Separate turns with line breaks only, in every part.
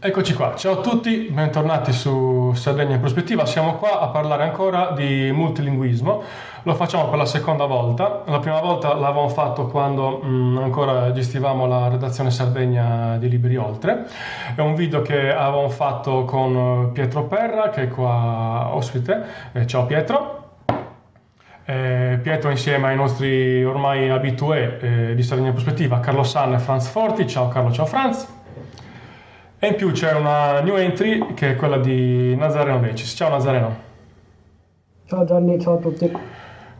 Eccoci qua, ciao a tutti, bentornati su Sardegna in prospettiva. Siamo qua a parlare ancora di multilinguismo. Lo facciamo per la seconda volta. La prima volta l'avevamo fatto quando ancora gestivamo la redazione Sardegna di Libri Oltre. È un video che avevamo fatto con Pietro Perra, che è qua ospite. Ciao Pietro. Pietro insieme ai nostri ormai abitué di Sardegna in prospettiva, Carlo Sanna e Franz Forti. Ciao Carlo, ciao Franz. E in più c'è una new entry che è quella di Nazareno Decis. Ciao Nazareno.
Ciao Gianni, ciao a tutti.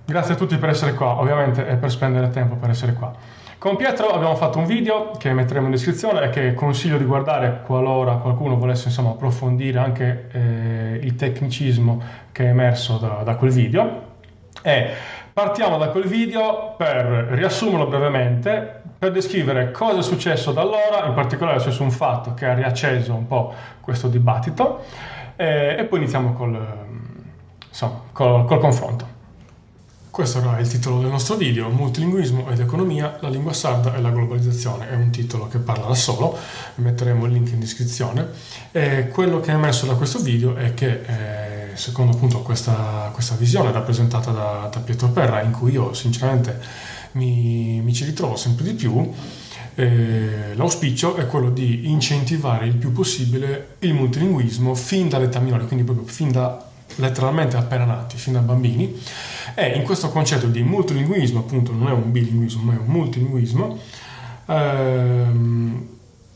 Grazie a tutti per essere qua, ovviamente è per spendere tempo per essere qua. Con Pietro abbiamo fatto un video che metteremo in descrizione e che consiglio di guardare qualora qualcuno volesse approfondire anche il tecnicismo che è emerso da quel video. E partiamo da quel video per riassumerlo brevemente, per descrivere cosa è successo da allora, in particolare è successo un fatto che ha riacceso un po' questo dibattito e poi iniziamo col confronto. Questo era il titolo del nostro video, Multilinguismo ed economia, la lingua sarda e la globalizzazione. È un titolo che parla da solo, metteremo il link in descrizione. E quello che è emerso da questo video è che, secondo appunto questa visione rappresentata da Pietro Perra, in cui io sinceramente mi ci ritrovo sempre di più, l'auspicio è quello di incentivare il più possibile il multilinguismo fin dall'età minore, quindi proprio fin da letteralmente appena nati, fin da bambini. E in questo concetto di multilinguismo, appunto non è un bilinguismo ma è un multilinguismo,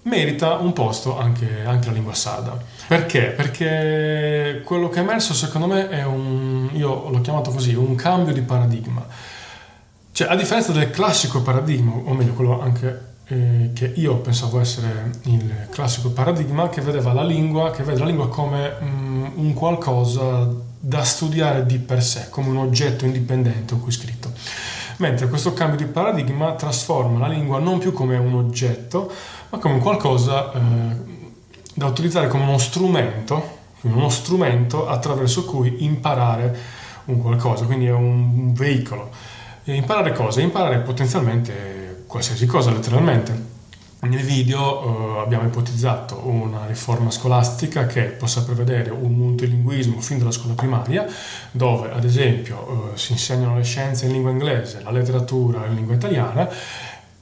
merita un posto anche la lingua sarda. Perché? Perché quello che è emerso secondo me è io l'ho chiamato così, un cambio di paradigma. Cioè, a differenza del classico paradigma, o meglio quello anche che io pensavo essere il classico paradigma, che vede la lingua come un qualcosa da studiare di per sé, come un oggetto indipendente o cui scritto. Mentre questo cambio di paradigma trasforma la lingua non più come un oggetto, ma come un qualcosa da utilizzare come uno strumento attraverso cui imparare un qualcosa, quindi è un veicolo. E imparare cosa? Imparare potenzialmente qualsiasi cosa, letteralmente. Nel video abbiamo ipotizzato una riforma scolastica che possa prevedere un multilinguismo fin dalla scuola primaria, dove ad esempio si insegnano le scienze in lingua inglese, la letteratura in lingua italiana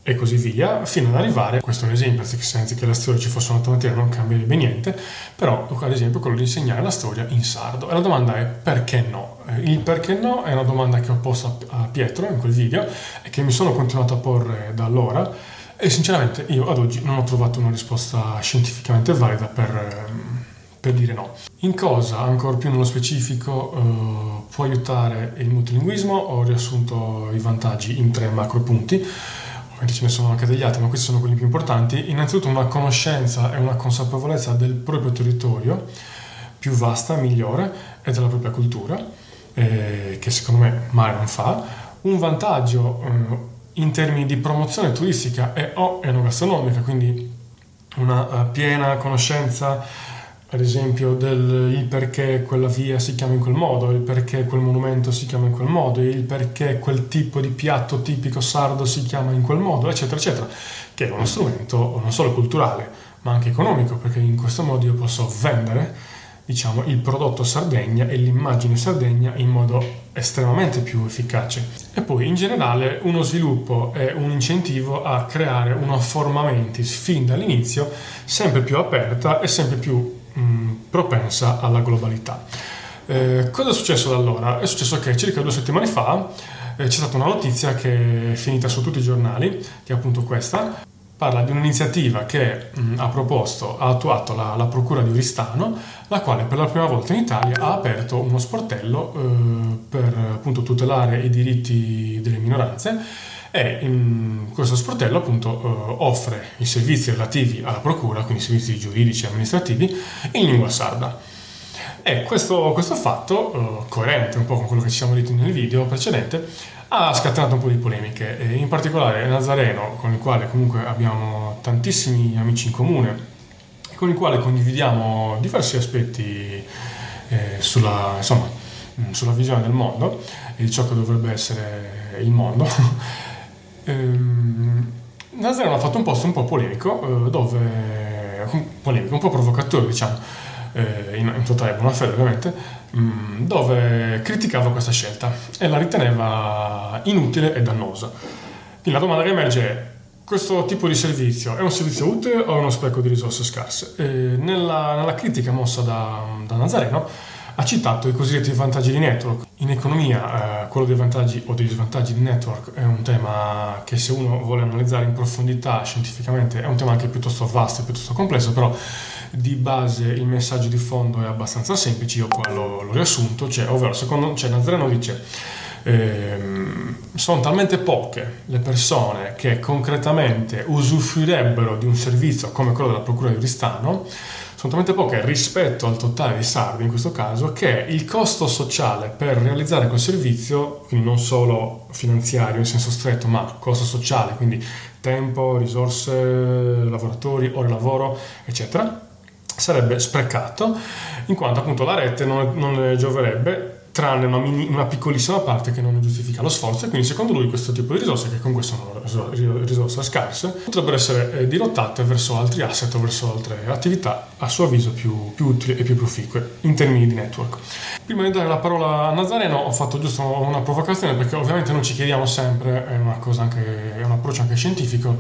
e così via, fino ad arrivare, questo è un esempio, senza che la storia ci fosse una mattina non cambierebbe niente, però ad esempio quello di insegnare la storia in sardo. E la domanda è perché no? Il perché no è una domanda che ho posto a Pietro in quel video e che mi sono continuato a porre da allora, e sinceramente io ad oggi non ho trovato una risposta scientificamente valida per dire no. In cosa, ancora più nello specifico, può aiutare il multilinguismo? Ho riassunto i vantaggi in 3 macro punti. Ovviamente ce ne sono anche degli altri, ma questi sono quelli più importanti. Innanzitutto una conoscenza e una consapevolezza del proprio territorio più vasta, migliore, e della propria cultura, che secondo me male non fa. Un vantaggio in termini di promozione turistica e o enogastronomica, quindi una piena conoscenza ad esempio del perché quella via si chiama in quel modo, il perché quel monumento si chiama in quel modo, il perché quel tipo di piatto tipico sardo si chiama in quel modo, eccetera eccetera, che è uno strumento non solo culturale ma anche economico, perché in questo modo io posso vendere il prodotto Sardegna e l'immagine Sardegna in modo estremamente più efficace. E poi in generale uno sviluppo e un incentivo a creare una forma mentis fin dall'inizio sempre più aperta e sempre più propensa alla globalità. Cosa è successo da allora? È successo che circa 2 settimane fa c'è stata una notizia che è finita su tutti i giornali, che è appunto questa. Parla di un'iniziativa che ha attuato la Procura di Oristano, la quale per la prima volta in Italia ha aperto uno sportello per appunto tutelare i diritti delle minoranze, e in questo sportello appunto offre i servizi relativi alla Procura, quindi servizi giuridici e amministrativi, in lingua sarda. E questo fatto, coerente un po' con quello che ci siamo detti nel video precedente, ha scatenato un po' di polemiche, e in particolare Nazareno, con il quale comunque abbiamo tantissimi amici in comune, con il quale condividiamo diversi aspetti sulla visione del mondo e di ciò che dovrebbe essere il mondo. Nazareno ha fatto un post un po' polemico dove polemiche, un po' provocatori, diciamo, in totale buona fede ovviamente, dove criticava questa scelta e la riteneva inutile e dannosa. Quindi la domanda che emerge è: questo tipo di servizio è un servizio utile o è uno spreco di risorse scarse? Nella critica mossa da Nazareno ha citato i cosiddetti vantaggi di network. In economia quello dei vantaggi o degli svantaggi di network è un tema che, se uno vuole analizzare in profondità scientificamente, è un tema anche piuttosto vasto e piuttosto complesso, però di base il messaggio di fondo è abbastanza semplice. Io qua l'ho riassunto, ovvero Nazareno dice: sono talmente poche le persone che concretamente usufruirebbero di un servizio come quello della Procura di Oristano, sono talmente poche rispetto al totale dei sardi in questo caso, che il costo sociale per realizzare quel servizio, quindi non solo finanziario in senso stretto, ma costo sociale, quindi tempo, risorse, lavoratori, ore lavoro, eccetera, sarebbe sprecato, in quanto appunto la rete non ne gioverebbe, tranne una piccolissima parte che non giustifica lo sforzo. E quindi, secondo lui, questo tipo di risorse, che comunque sono risorse scarse, potrebbero essere dirottate verso altri asset o verso altre attività a suo avviso più utili e più proficue in termini di network. Prima di dare la parola a Nazareno ho fatto giusto una provocazione, perché ovviamente noi ci chiediamo sempre, è un approccio anche scientifico,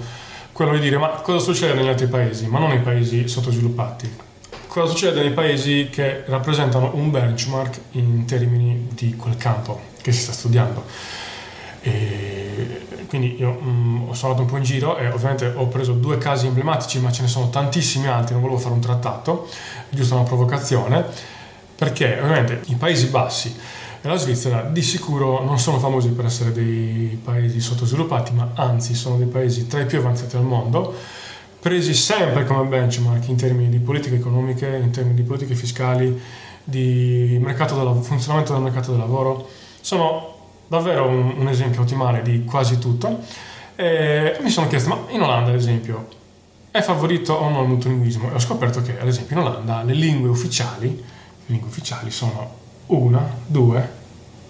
quello di dire: ma cosa succede negli altri paesi, ma non nei paesi sottosviluppati? Cosa succede nei paesi che rappresentano un benchmark in termini di quel campo che si sta studiando? E quindi io sono andato un po' in giro e ovviamente ho preso 2 casi emblematici, ma ce ne sono tantissimi altri, non volevo fare un trattato, è giusto una provocazione, perché ovviamente i Paesi Bassi e la Svizzera di sicuro non sono famosi per essere dei paesi sottosviluppati, ma anzi sono dei paesi tra i più avanzati al mondo, presi sempre come benchmark in termini di politiche economiche, in termini di politiche fiscali, di funzionamento del mercato del lavoro. Sono davvero un esempio ottimale di quasi tutto. E mi sono chiesto: ma in Olanda, ad esempio, è favorito o no il multilinguismo? E ho scoperto che, ad esempio, in Olanda le lingue ufficiali sono 1, 2,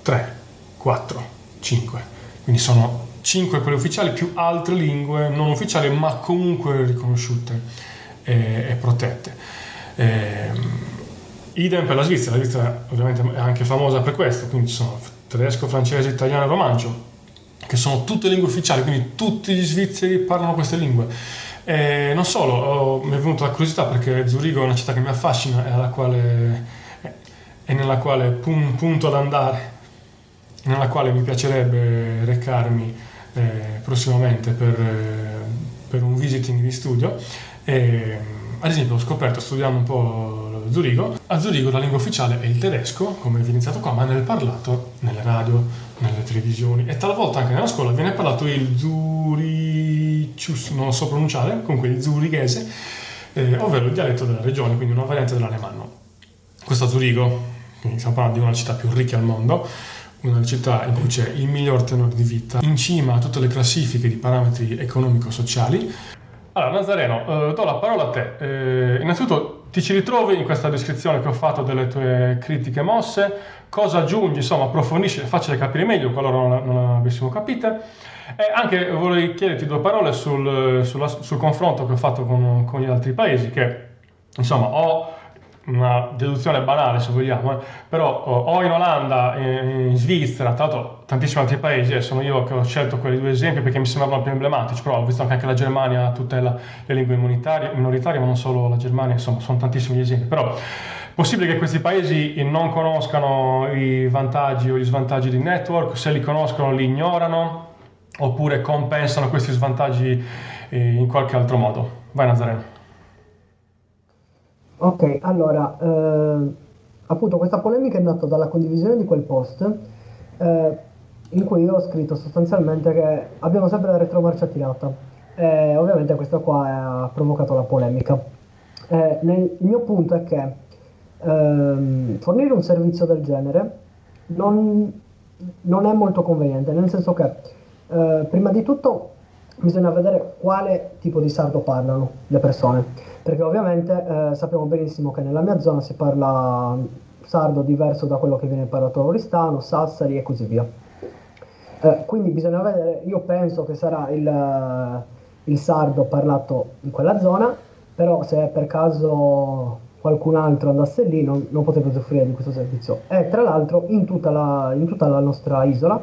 3, 4, 5. Quindi sono 5 quelle ufficiali più altre lingue non ufficiali, ma comunque riconosciute e protette. Idem per la Svizzera. La Svizzera ovviamente è anche famosa per questo, quindi ci sono tedesco, francese, italiano e romancio, che sono tutte lingue ufficiali, quindi tutti gli svizzeri parlano queste lingue. Non solo, mi è venuta la curiosità perché Zurigo è una città che mi affascina e nella quale punto ad andare, nella quale mi piacerebbe recarmi prossimamente per un visiting di studio. Ad esempio, ho scoperto, studiando un po' Zurigo, a Zurigo la lingua ufficiale è il tedesco, come evidenziato qua, ma nel parlato, nelle radio, nelle televisioni e talvolta anche nella scuola viene parlato il Zuricius, non lo so pronunciare, comunque il zurighese, ovvero il dialetto della regione, quindi una variante dell'alemanno. Questo a Zurigo, quindi stiamo parlando di una città più ricca al mondo, una città in cui c'è il miglior tenore di vita, in cima a tutte le classifiche di parametri economico-sociali. Allora, Nazareno, do la parola a te. Innanzitutto, ti ci ritrovi in questa descrizione che ho fatto delle tue critiche mosse? Cosa aggiungi? Insomma, approfondisci, è facile capire meglio qualora non l'avessimo capite. E anche vorrei chiederti 2 parole sul confronto che ho fatto con gli altri paesi, che insomma ho una deduzione banale se vogliamo, però o in Olanda, in Svizzera, tra l'altro tantissimi altri paesi, sono io che ho scelto quei 2 esempi perché mi sembravano più emblematici, però ho visto che anche la Germania tutela le lingue minoritarie, ma non solo la Germania, insomma sono tantissimi gli esempi. Però è possibile che questi paesi non conoscano i vantaggi o gli svantaggi di network? Se li conoscono li ignorano oppure compensano questi svantaggi in qualche altro modo? Vai Nazareno.
Ok, allora, appunto questa polemica è nata dalla condivisione di quel post in cui io ho scritto sostanzialmente che abbiamo sempre la retromarcia tirata. Ovviamente questo qua ha provocato la polemica. Il mio punto è che fornire un servizio del genere non è molto conveniente, nel senso che prima di tutto bisogna vedere quale tipo di sardo parlano le persone, perché ovviamente sappiamo benissimo che nella mia zona si parla sardo diverso da quello che viene parlato a Oristano, Sassari e così via. Quindi bisogna vedere, io penso che sarà il sardo parlato in quella zona, però se per caso qualcun altro andasse lì non potrebbe usufruire di questo servizio. E tra l'altro in tutta la nostra isola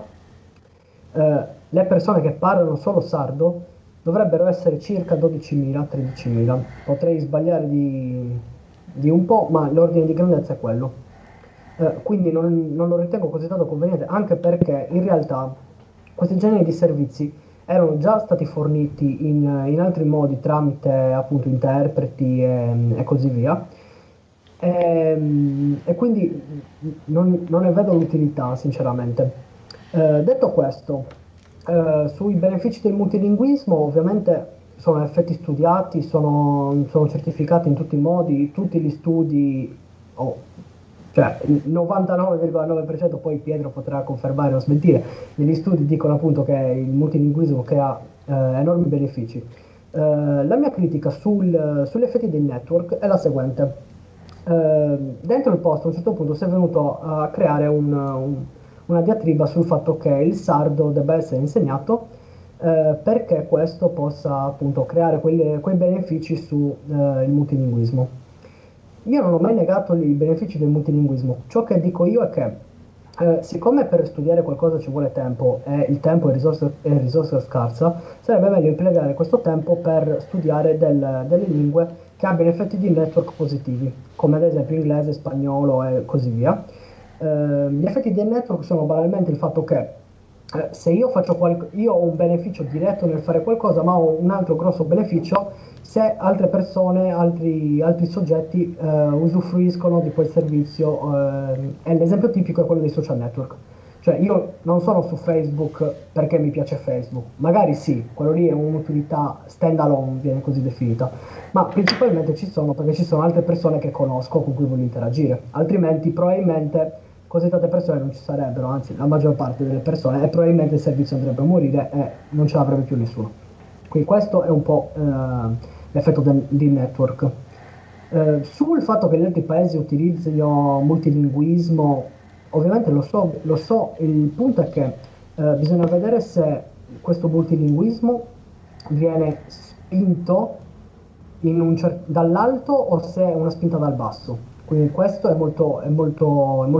le persone che parlano solo sardo dovrebbero essere circa 12.000-13.000. Potrei sbagliare di un po', ma l'ordine di grandezza è quello. Quindi non lo ritengo così tanto conveniente, anche perché in realtà questi generi di servizi erano già stati forniti in altri modi tramite appunto interpreti e così via. E quindi non ne vedo l'utilità, sinceramente. Detto questo, sui benefici del multilinguismo, ovviamente sono effetti studiati, sono certificati in tutti i modi, tutti gli studi, o cioè il 99,9%, poi Pietro potrà confermare o smentire, degli studi dicono appunto che il multilinguismo crea enormi benefici. La mia critica sugli effetti dei network è la seguente. Dentro il post a un certo punto si è venuto a creare una diatriba sul fatto che il sardo debba essere insegnato perché questo possa appunto creare quei benefici sul multilinguismo. Io non ho mai negato i benefici del multilinguismo. Ciò che dico io è che, siccome per studiare qualcosa ci vuole tempo e il tempo è risorsa scarsa, sarebbe meglio impiegare questo tempo per studiare delle lingue che abbiano effetti di network positivi, come ad esempio inglese, spagnolo e così via. Gli effetti del network sono banalmente il fatto che se io ho un beneficio diretto nel fare qualcosa, ma ho un altro grosso beneficio se altre persone, altri soggetti usufruiscono di quel servizio. E l'esempio tipico è quello dei social network. Cioè io non sono su Facebook perché mi piace Facebook, magari sì, quello lì è un'utilità stand alone, viene così definita, ma principalmente ci sono perché ci sono altre persone che conosco con cui voglio interagire, altrimenti probabilmente così tante persone non ci sarebbero, anzi la maggior parte delle persone, e probabilmente il servizio andrebbe a morire e non ce l'avrebbe più nessuno. Quindi questo è un po' l'effetto di network. Sul fatto che gli altri paesi utilizzino multilinguismo, ovviamente lo so, il punto è che bisogna vedere se questo multilinguismo viene spinto dall'alto o se è una spinta dal basso. Quindi questo è molto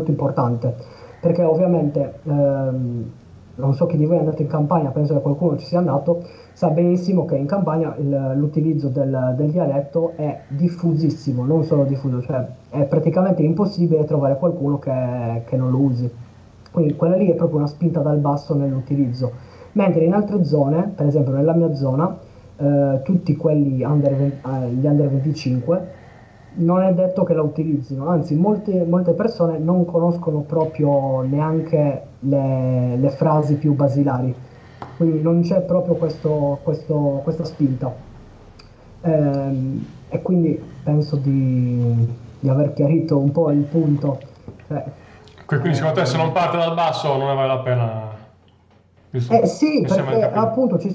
importante, perché ovviamente non so chi di voi è andato in campagna, penso che qualcuno ci sia andato, sa benissimo che in campagna l'utilizzo del dialetto è diffusissimo, non solo diffuso, cioè è praticamente impossibile trovare qualcuno che non lo usi. Quindi quella lì è proprio una spinta dal basso nell'utilizzo. Mentre in altre zone, per esempio nella mia zona, tutti quelli gli under 25, non è detto che la utilizzino, anzi molte persone non conoscono proprio neanche le frasi più basilari, quindi non c'è proprio questa spinta. E quindi penso di aver chiarito un po' il punto. Cioè,
Quindi secondo te se non parte dal basso non ne vale la pena, giusto?
sì,
Mi sembra di
perché
capire.
appunto sì,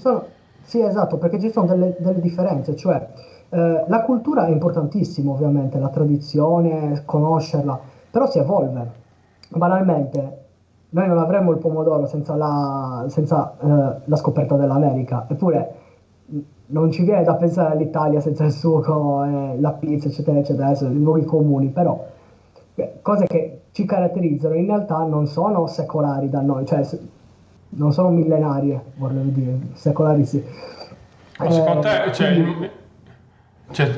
esatto, perché ci sono delle differenze, cioè la cultura è importantissima ovviamente, la tradizione, conoscerla, però si evolve. Banalmente, noi non avremmo il pomodoro senza la scoperta dell'America, eppure non ci viene da pensare all'Italia senza il sugo, la pizza, eccetera, eccetera, adesso i luoghi comuni, però cose che ci caratterizzano in realtà non sono secolari da noi, cioè non sono millenarie, volevo dire, secolari sì.
Ma secondo te,
Quindi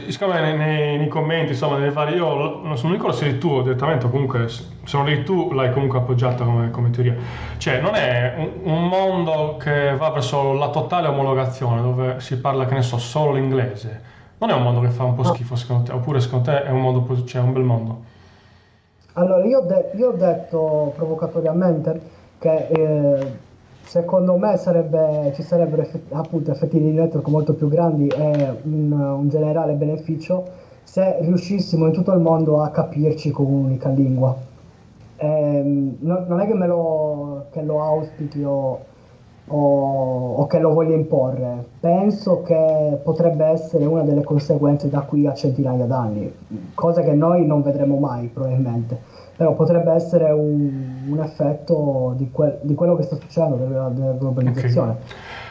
siccome nei commenti, insomma, nelle varie, io non sono ricordo se eri tu o direttamente, o comunque se non eri tu l'hai comunque appoggiata come teoria. Cioè, non è un mondo che va verso la totale omologazione, dove si parla, che ne so, solo l'inglese. Non è un mondo che fa un po'
no.
schifo, secondo te? Oppure secondo te è un mondo, cioè, un bel mondo?
Allora, io ho detto provocatoriamente che secondo me ci sarebbero appunto effetti di network molto più grandi e un generale beneficio se riuscissimo in tutto il mondo a capirci con un'unica lingua. Non è che che lo auspichi o che lo voglia imporre, penso che potrebbe essere una delle conseguenze da qui a centinaia d'anni, cosa che noi non vedremo mai probabilmente. Però potrebbe essere un effetto di quello che sta succedendo, della
Ok.
globalizzazione.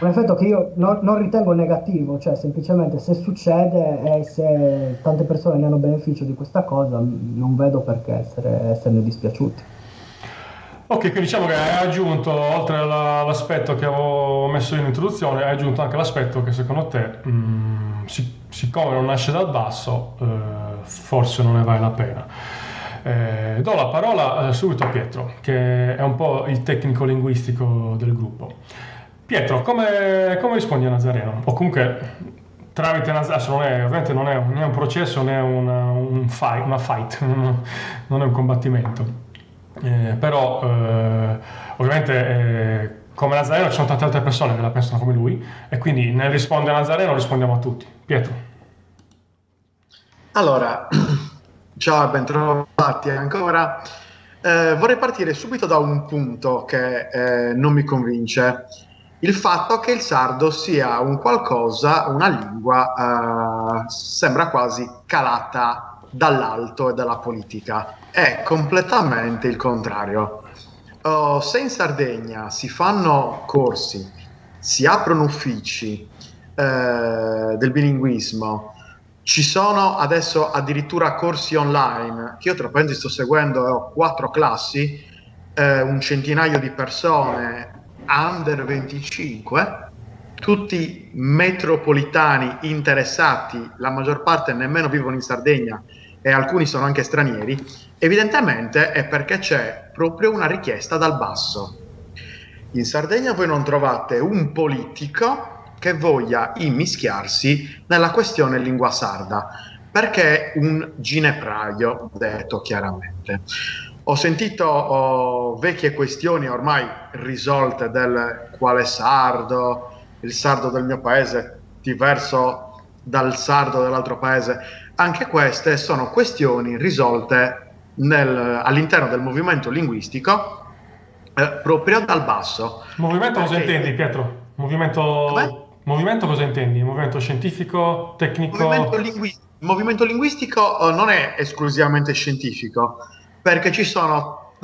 Un effetto che io non ritengo negativo, cioè semplicemente se succede e se tante persone ne hanno beneficio di questa cosa, non vedo perché esserne dispiaciuti.
Ok, quindi diciamo che hai aggiunto, oltre all'aspetto che avevo messo in introduzione, hai aggiunto anche l'aspetto che secondo te, siccome non nasce dal basso, forse non ne vale la pena. Do la parola subito a Pietro, che è un po' il tecnico linguistico del gruppo. Pietro, come rispondi a Nazareno? O comunque tramite Nazareno, ovviamente non è, né un processo né una fight, non è un combattimento. Però ovviamente come Nazareno ci sono tante altre persone che la pensano come lui e quindi nel rispondere a Nazareno rispondiamo a tutti. Pietro.
Allora, ciao e bentrovati ancora. Vorrei partire subito da un punto che non mi convince. Il fatto che il sardo sia un qualcosa, una lingua, sembra quasi calata dall'alto e dalla politica. È completamente il contrario. Se in Sardegna si fanno corsi, si aprono uffici del bilinguismo, ci sono adesso addirittura corsi online, che io tra parentesi sto seguendo e ho 4 classi, un centinaio di persone under 25, tutti metropolitani interessati, la maggior parte nemmeno vivono in Sardegna e alcuni sono anche stranieri. Evidentemente è perché c'è proprio una richiesta dal basso. In Sardegna voi non trovate un politico che voglia immischiarsi nella questione lingua sarda, perché è un ginepraio, detto chiaramente. Ho sentito vecchie questioni ormai risolte del quale sardo, il sardo del mio paese diverso dal sardo dell'altro paese. Anche queste sono questioni risolte all'interno del movimento linguistico proprio dal basso.
Movimento cosa intendi,
Perché
Pietro?
com'è?
Movimento cosa intendi? Movimento scientifico, tecnico?
Il movimento linguistico non è esclusivamente scientifico, perché ci sono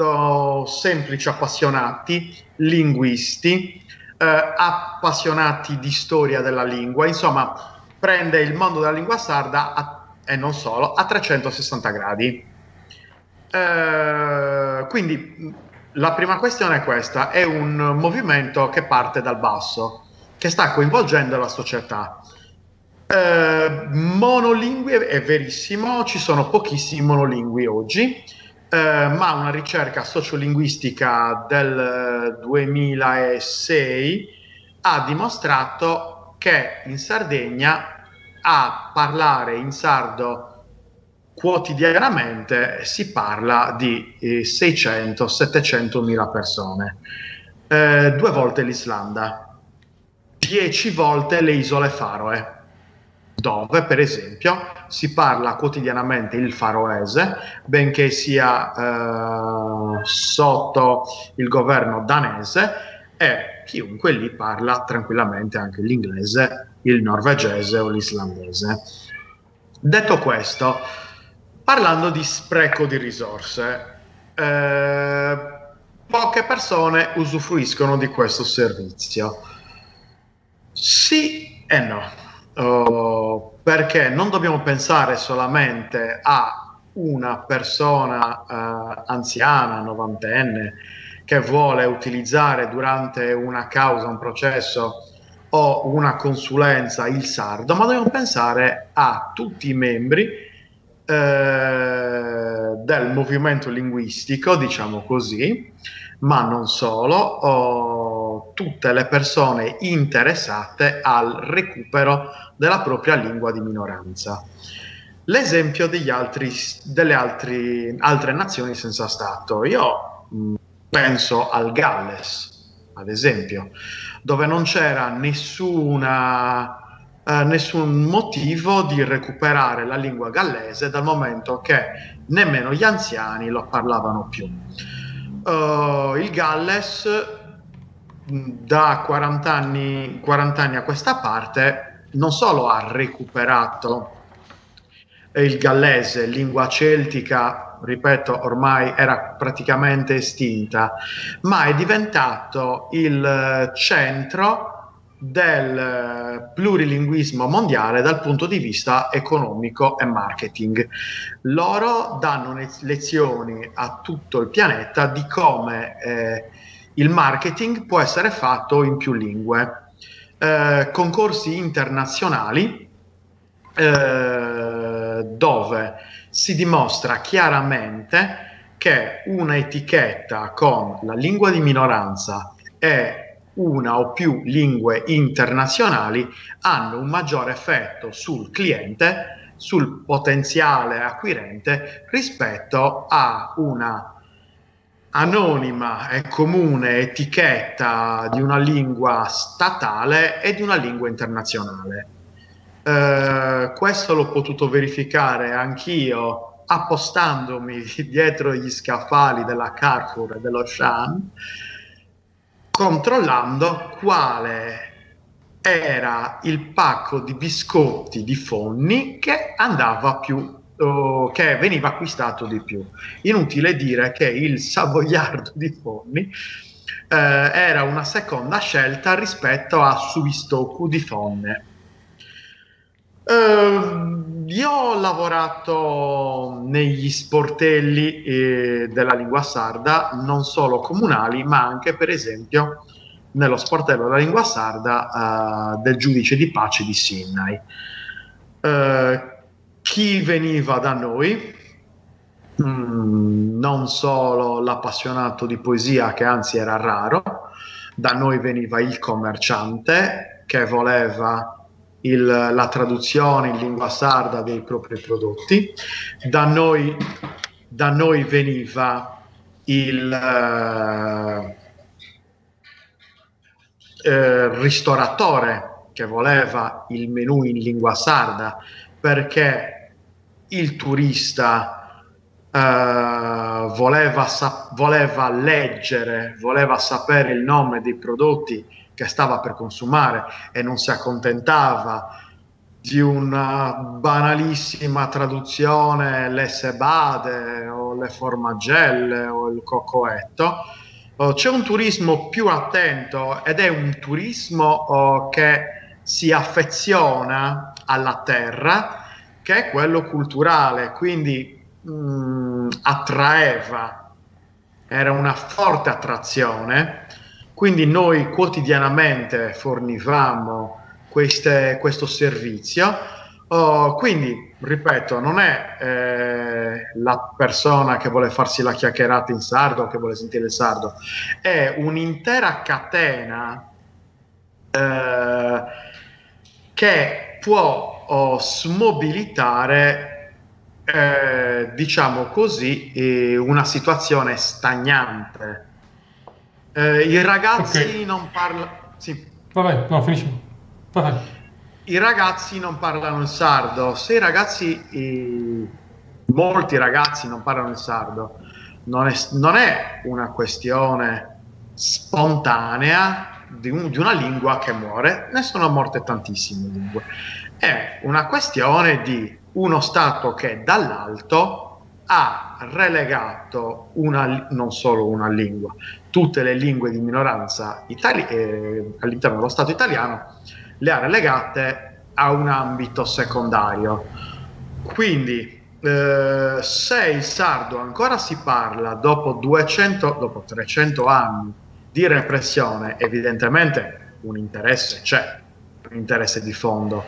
semplici appassionati, linguisti, appassionati di storia della lingua, insomma, prende il mondo della lingua sarda e non solo a 360 gradi. Quindi la prima questione è questa: è un movimento che parte dal basso, che sta coinvolgendo la società. Monolingue è verissimo, ci sono pochissimi monolingui oggi, ma una ricerca sociolinguistica del 2006 ha dimostrato che in Sardegna a parlare in sardo quotidianamente si parla di 600-700 mila persone, 2 volte l'Islanda, 10 volte le isole Faroe, dove per esempio si parla quotidianamente il faroese, benché sia sotto il governo danese, e chiunque lì parla tranquillamente anche l'inglese, il norvegese o l'islandese. Detto questo, parlando di spreco di risorse, poche persone usufruiscono di questo servizio. Sì e no. Perché non dobbiamo pensare solamente a una persona anziana, novantenne, che vuole utilizzare durante una causa, un processo o una consulenza il sardo, ma dobbiamo pensare a tutti i membri del movimento linguistico, diciamo così, ma non solo, tutte le persone interessate al recupero della propria lingua di minoranza. L'esempio delle altre nazioni senza Stato. Io penso al Galles, ad esempio, dove non c'era nessun motivo di recuperare la lingua gallese, dal momento che nemmeno gli anziani lo parlavano più. Il Galles da 40 anni a questa parte non solo ha recuperato il gallese, lingua celtica, ripeto, ormai era praticamente estinta, ma è diventato il centro del plurilinguismo mondiale dal punto di vista economico e marketing. Loro danno lezioni a tutto il pianeta di come il marketing può essere fatto in più lingue. Concorsi internazionali dove si dimostra chiaramente che un'etichetta con la lingua di minoranza e una o più lingue internazionali hanno un maggiore effetto sul cliente, sul potenziale acquirente, rispetto a una anonima e comune etichetta di una lingua statale e di una lingua internazionale. Questo l'ho potuto verificare anch'io appostandomi dietro gli scaffali della Carrefour e dello Auchan, controllando quale era il pacco di biscotti di Fonni che andava più, che veniva acquistato di più. Inutile dire che il savoiardo di Fonni era una seconda scelta rispetto a Subistocco di Fonne. Io ho lavorato negli sportelli della lingua sarda, non solo comunali, ma anche per esempio nello sportello della lingua sarda del giudice di pace di Sydney. Chi veniva da noi, non solo l'appassionato di poesia, che anzi era raro, da noi veniva il commerciante che voleva la traduzione in lingua sarda dei propri prodotti, da noi veniva il ristoratore che voleva il menù in lingua sarda, perché il turista voleva leggere, voleva sapere il nome dei prodotti che stava per consumare e non si accontentava di una banalissima traduzione, le sebade o le formaggelle o il coccoetto. C'è un turismo più attento ed è un turismo che si affeziona alla terra, che è quello culturale, quindi attraeva, era una forte attrazione. Quindi noi quotidianamente fornivamo questo servizio. Quindi, ripeto, non è la persona che vuole farsi la chiacchierata in sardo, che vuole sentire il sardo, è un'intera catena che può smobilitare, diciamo così, una situazione stagnante. I ragazzi non parlano. Sì.
Vabbè, no, finisci. Vabbè.
I ragazzi non parlano il sardo. Se molti ragazzi non parlano il sardo, non è una questione spontanea di una lingua che muore. Ne sono morte tantissime lingue. È una questione di uno Stato che dall'alto ha relegato non solo una lingua, tutte le lingue di minoranza all'interno dello Stato italiano le ha relegate a un ambito secondario. Quindi se il sardo ancora si parla dopo 300 anni di repressione, evidentemente un interesse c'è, un interesse di fondo,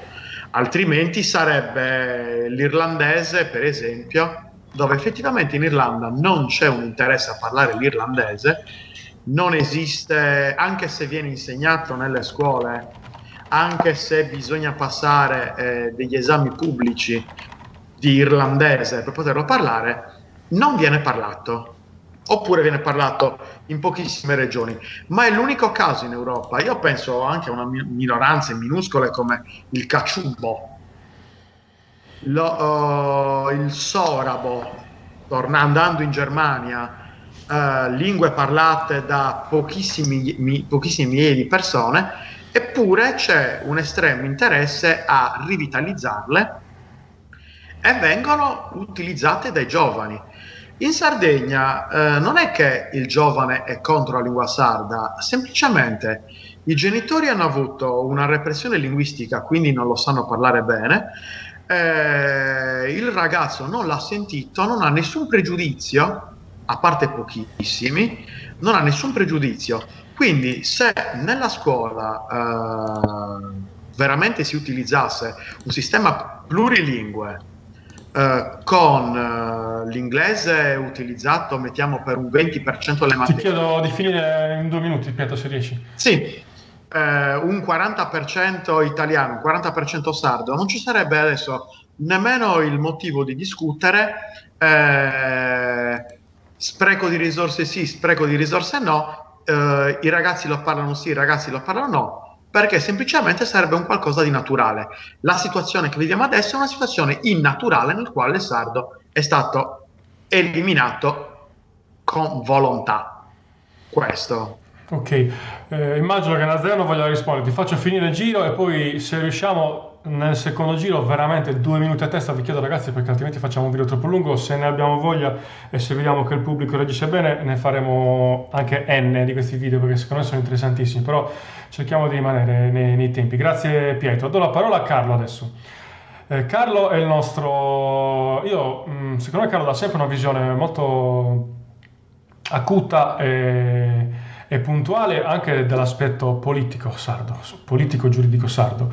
altrimenti sarebbe l'irlandese, per esempio, dove effettivamente in Irlanda non c'è un interesse a parlare l'irlandese, non esiste, anche se viene insegnato nelle scuole, anche se bisogna passare degli esami pubblici di irlandese per poterlo parlare, non viene parlato, oppure viene parlato in pochissime regioni, ma è l'unico caso in Europa. Io penso anche a una minoranze minuscole come il Cachubbo, il sorabo, andando in Germania, lingue parlate da pochissimi migliaia di persone, eppure c'è un estremo interesse a rivitalizzarle e vengono utilizzate dai giovani. In Sardegna non è che il giovane è contro la lingua sarda, semplicemente i genitori hanno avuto una repressione linguistica, quindi non lo sanno parlare bene, il ragazzo non l'ha sentito, non ha nessun pregiudizio, a parte pochissimi, non ha nessun pregiudizio. Quindi se nella scuola veramente si utilizzasse un sistema plurilingue, con l'inglese utilizzato, mettiamo, per un 20% delle materie.
Ti chiedo di finire in 2 minuti, Pietro, se riesci.
Sì, un 40% italiano, un 40% sardo, non ci sarebbe adesso nemmeno il motivo di discutere spreco di risorse sì, spreco di risorse no, i ragazzi lo parlano sì, i ragazzi lo parlano no, perché semplicemente sarebbe un qualcosa di naturale. La situazione che viviamo adesso è una situazione innaturale nel quale il sardo è stato eliminato con volontà. Questo.
Ok, immagino che Nazareno voglia rispondere. Ti faccio finire il giro e poi, se riusciamo, nel secondo giro, veramente 2 minuti a testa, vi chiedo ragazzi, perché altrimenti facciamo un video troppo lungo. Se ne abbiamo voglia e se vediamo che il pubblico reagisce bene, ne faremo anche N di questi video, perché secondo me sono interessantissimi, però cerchiamo di rimanere nei tempi. Grazie Pietro. Do la parola a Carlo adesso. Carlo è il nostro... secondo me Carlo dà sempre una visione molto acuta e puntuale anche dell'aspetto politico sardo, politico-giuridico sardo.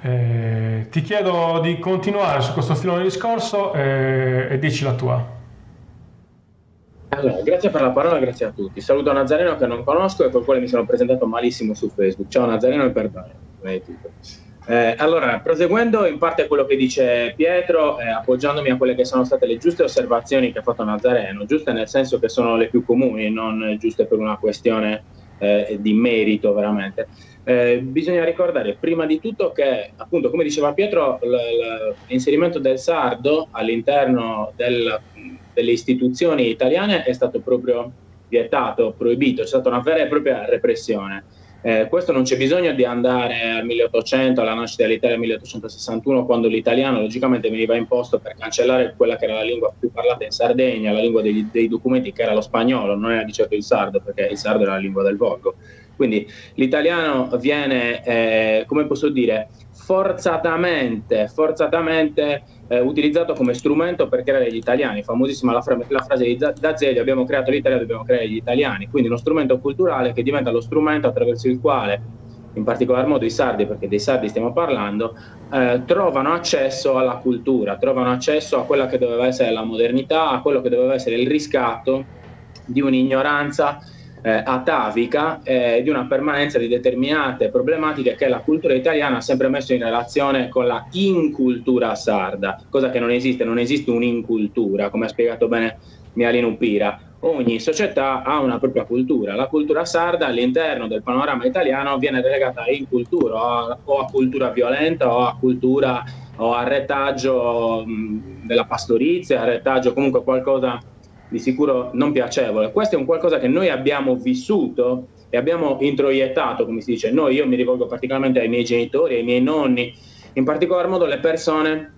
Ti chiedo di continuare su questo filone di discorso e dici la tua.
Allora, grazie per la parola, grazie a tutti. Saluto Nazareno che non conosco e col quale mi sono presentato malissimo su Facebook. Ciao Nazareno e perdono. Allora, proseguendo in parte quello che dice Pietro, appoggiandomi a quelle che sono state le giuste osservazioni che ha fatto Nazareno, giuste nel senso che sono le più comuni, non giuste per una questione di merito veramente. Bisogna ricordare prima di tutto che, appunto, come diceva Pietro, l'inserimento del sardo all'interno delle istituzioni italiane è stato proprio vietato, proibito, c'è stata una vera e propria repressione. Questo non c'è bisogno di andare al 1800, alla nascita dell'Italia nel 1861, quando l'italiano logicamente veniva imposto per cancellare quella che era la lingua più parlata in Sardegna, la lingua dei documenti, che era lo spagnolo, non era di certo il sardo, perché il sardo era la lingua del volgo. Quindi l'italiano viene, come posso dire, forzatamente utilizzato come strumento per creare gli italiani. Famosissima la frase di D'Azeglio: abbiamo creato l'Italia, dobbiamo creare gli italiani. Quindi uno strumento culturale che diventa lo strumento attraverso il quale, in particolar modo i sardi, perché dei sardi stiamo parlando, trovano accesso alla cultura, trovano accesso a quella che doveva essere la modernità, a quello che doveva essere il riscatto di un'ignoranza atavica, di una permanenza di determinate problematiche che la cultura italiana ha sempre messo in relazione con la incultura sarda, cosa che non esiste un'incultura, come ha spiegato bene Mialino Pira. Ogni società ha una propria cultura. La cultura sarda all'interno del panorama italiano viene relegata a incultura, o a cultura violenta, o a cultura o a retaggio della pastorizia, a retaggio comunque qualcosa di sicuro non piacevole. Questo è un qualcosa che noi abbiamo vissuto e abbiamo introiettato, come si dice. Io mi rivolgo particolarmente ai miei genitori, ai miei nonni, in particolar modo le persone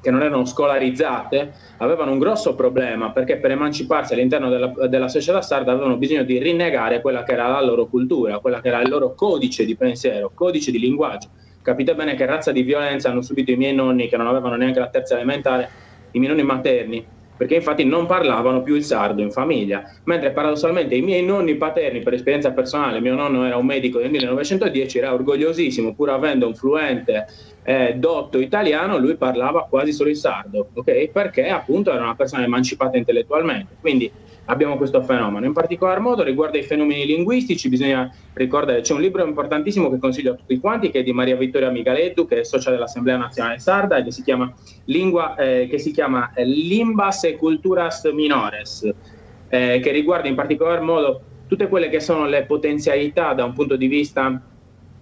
che non erano scolarizzate avevano un grosso problema, perché per emanciparsi all'interno della società sarda avevano bisogno di rinnegare quella che era la loro cultura, quella che era il loro codice di pensiero, codice di linguaggio. Capite bene che razza di violenza hanno subito i miei nonni, che non avevano neanche la terza elementare, i miei nonni materni, perché infatti non parlavano più il sardo in famiglia, mentre paradossalmente i miei nonni paterni, per esperienza personale, mio nonno era un medico del 1910, era orgogliosissimo, pur avendo un fluente dotto italiano, lui parlava quasi solo il sardo, ok? Perché appunto era una persona emancipata intellettualmente. Quindi abbiamo questo fenomeno. In particolar modo riguardo ai fenomeni linguistici bisogna ricordare, c'è un libro importantissimo che consiglio a tutti quanti, che è di Maria Vittoria Migalettu, che è socia dell'Assemblea Nazionale Sarda, e che si chiama Limbas e Culturas Minores, che riguarda in particolar modo tutte quelle che sono le potenzialità da un punto di vista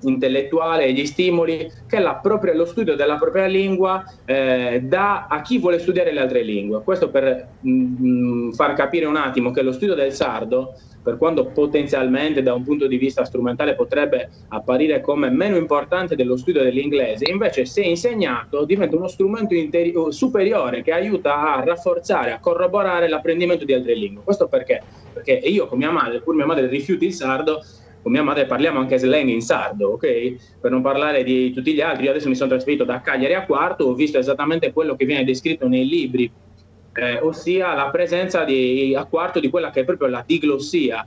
intellettuale e gli stimoli che lo studio della propria lingua dà a chi vuole studiare le altre lingue. Questo per far capire un attimo che lo studio del sardo, per quanto potenzialmente da un punto di vista strumentale potrebbe apparire come meno importante dello studio dell'inglese, invece se insegnato diventa uno strumento superiore che aiuta a rafforzare, a corroborare l'apprendimento di altre lingue. Questo perché? Perché io con mia madre, pur mia madre rifiuti il sardo, con mia madre parliamo anche slang in sardo, ok? Per non parlare di tutti gli altri. Io adesso mi sono trasferito da Cagliari a Quarto, ho visto esattamente quello che viene descritto nei libri, ossia la presenza a Quarto di quella che è proprio la diglossia,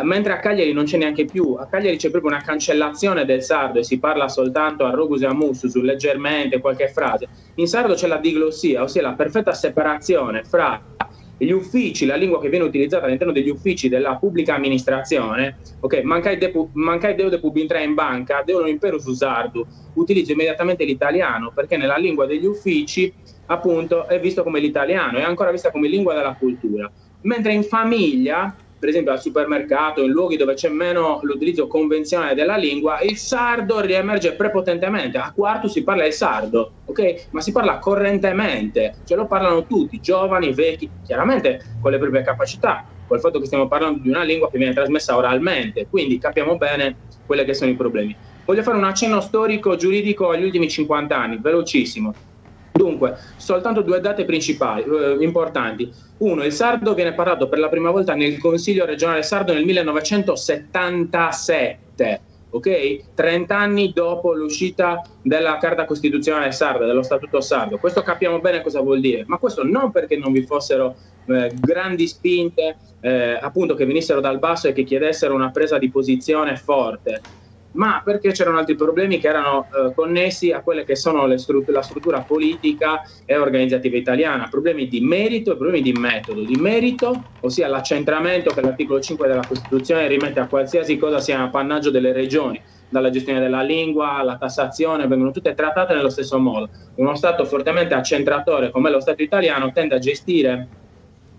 mentre a Cagliari non c'è neanche più. A Cagliari c'è proprio una cancellazione del sardo e si parla soltanto a Rogus e a Mussu, leggermente qualche frase. In sardo c'è la diglossia, ossia la perfetta separazione fra gli uffici, la lingua che viene utilizzata all'interno degli uffici della pubblica amministrazione, ok, mancai devo entrare in banca, devono imperu su sardu, utilizzo immediatamente l'italiano, perché nella lingua degli uffici appunto è visto come l'italiano, è ancora vista come lingua della cultura, mentre in famiglia, per esempio al supermercato, in luoghi dove c'è meno l'utilizzo convenzionale della lingua, il sardo riemerge prepotentemente. A Quarto si parla il sardo, ok? Ma si parla correntemente, cioè lo parlano tutti, giovani, vecchi, chiaramente con le proprie capacità, col fatto che stiamo parlando di una lingua che viene trasmessa oralmente, quindi capiamo bene quelli che sono i problemi. Voglio fare un accenno storico giuridico agli ultimi 50 anni, velocissimo. Dunque, soltanto due date principali, importanti. Uno, il sardo viene parlato per la prima volta nel Consiglio regionale sardo nel 1977, ok? 30 anni dopo l'uscita della Carta Costituzionale sarda, dello Statuto sardo. Questo capiamo bene cosa vuol dire, ma questo non perché non vi fossero grandi spinte, appunto, che venissero dal basso e che chiedessero una presa di posizione forte, ma perché c'erano altri problemi che erano connessi a quelle che sono la struttura politica e organizzativa italiana, problemi di merito e problemi di metodo. Di merito, ossia l'accentramento che l'articolo 5 della Costituzione rimette a qualsiasi cosa sia appannaggio delle regioni, dalla gestione della lingua alla tassazione, vengono tutte trattate nello stesso modo. Uno Stato fortemente accentratore come lo Stato italiano tende a gestire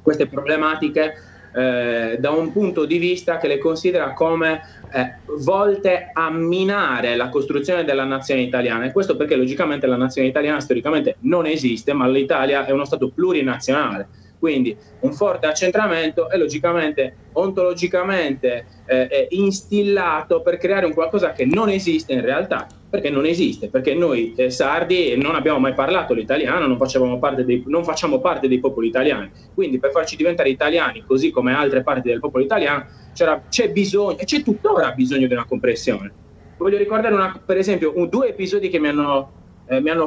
queste problematiche da un punto di vista che le considera come volte a minare la costruzione della nazione italiana, e questo perché logicamente la nazione italiana storicamente non esiste, ma l'Italia è uno Stato plurinazionale, quindi un forte accentramento è logicamente, ontologicamente instillato per creare un qualcosa che non esiste in realtà. Perché non esiste? Perché noi sardi non abbiamo mai parlato l'italiano, non facciamo parte dei popoli italiani. Quindi per farci diventare italiani, così come altre parti del popolo italiano, c'è bisogno, e c'è tuttora bisogno di una comprensione. Voglio ricordare per esempio due episodi che mi hanno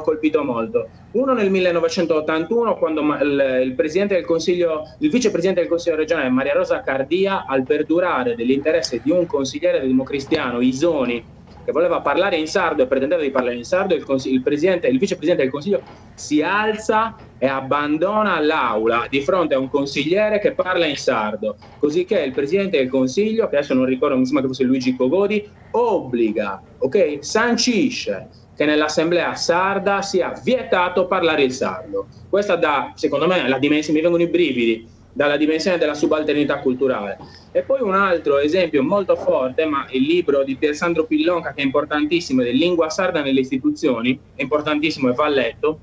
colpito molto. Uno nel 1981, quando il vicepresidente del Consiglio regionale, Maria Rosa Cardia, al perdurare dell'interesse di un consigliere democristiano, Isoni, che voleva parlare in sardo e pretendeva di parlare in sardo, il vicepresidente del Consiglio si alza e abbandona l'aula di fronte a un consigliere che parla in sardo, così che il presidente del Consiglio, che adesso non ricordo, mi sembra che fosse Luigi Cogodi, obbliga, ok, sancisce che nell'assemblea sarda sia vietato parlare il sardo. Questa secondo me, mi vengono i brividi, dalla dimensione della subalternità culturale. E poi un altro esempio molto forte, ma il libro di Piersandro Pillonca, che è importantissimo, è Lingua sarda nelle istituzioni, è importantissimo e va letto.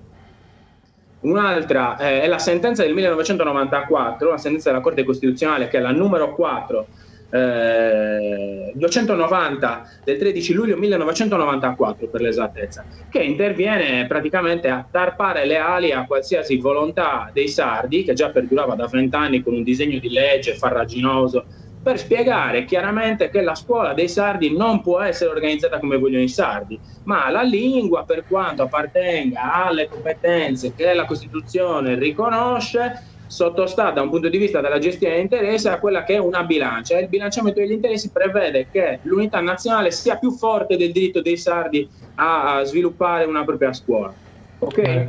Un'altra è la sentenza del 1994, la sentenza della Corte Costituzionale, che è la numero 4, 290 del 13 luglio 1994 per l'esattezza, che interviene praticamente a tarpare le ali a qualsiasi volontà dei sardi, che già perdurava da 20 anni con un disegno di legge farraginoso, per spiegare chiaramente che la scuola dei sardi non può essere organizzata come vogliono i sardi, ma la lingua, per quanto appartenga alle competenze che la Costituzione riconosce, sottostà da un punto di vista della gestione dell'interesse a quella che è una bilancia, e il bilanciamento degli interessi prevede che l'unità nazionale sia più forte del diritto dei sardi a sviluppare una propria scuola. Ok?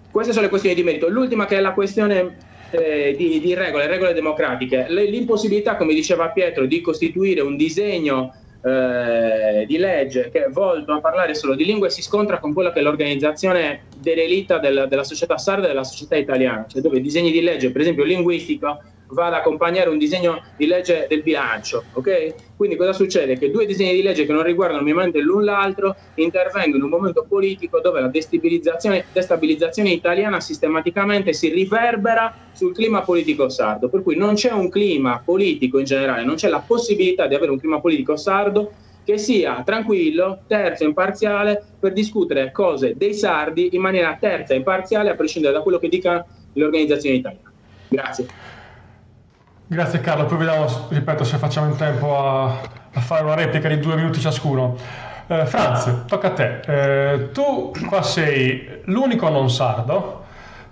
Queste sono le questioni di merito. L'ultima, che è la questione di regole democratiche, l'impossibilità, come diceva Pietro, di costituire un disegno di legge che è volto a parlare solo di lingue si scontra con quella che è l'organizzazione derelitta della società sarda e della società italiana, cioè dove disegni di legge, per esempio linguistico, va ad accompagnare un disegno di legge del bilancio, ok? Quindi cosa succede? Che due disegni di legge che non riguardano minimamente l'un l'altro intervengono in un momento politico dove la destabilizzazione italiana sistematicamente si riverbera sul clima politico sardo, per cui non c'è un clima politico in generale, non c'è la possibilità di avere un clima politico sardo che sia tranquillo, terzo e imparziale per discutere cose dei sardi in maniera terza e imparziale a prescindere da quello che dicano le organizzazioni italiane. Grazie.
Grazie Carlo, poi vediamo, ripeto, se facciamo in tempo a fare una replica di 2 minuti ciascuno. Franz, tocca a te. Tu qua sei l'unico non sardo,